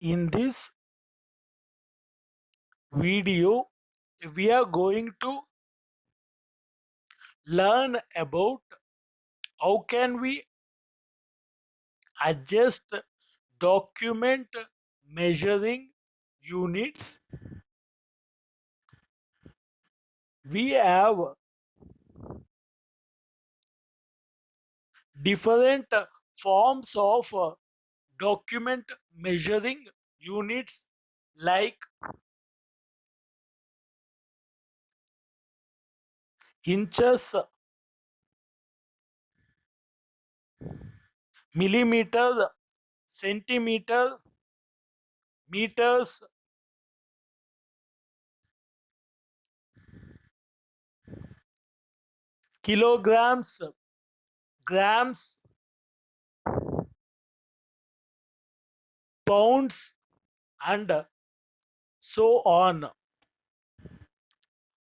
In this video, we are going to learn about how can we adjust document measuring units. We have different forms of document measuring units like inches, millimeter, centimeter, meters, kilograms, grams, pounds, and so on.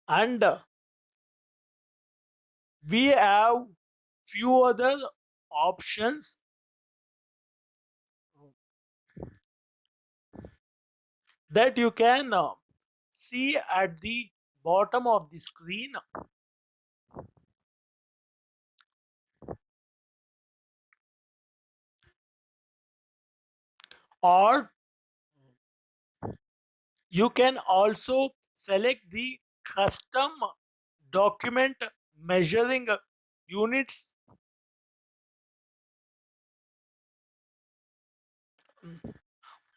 And we have few other options that you can see at the bottom of the screen, or you can also select the custom document measuring units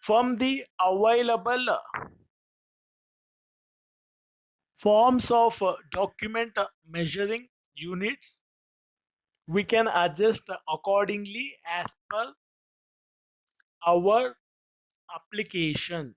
from the available forms of document measuring units. We can adjust accordingly as per our application.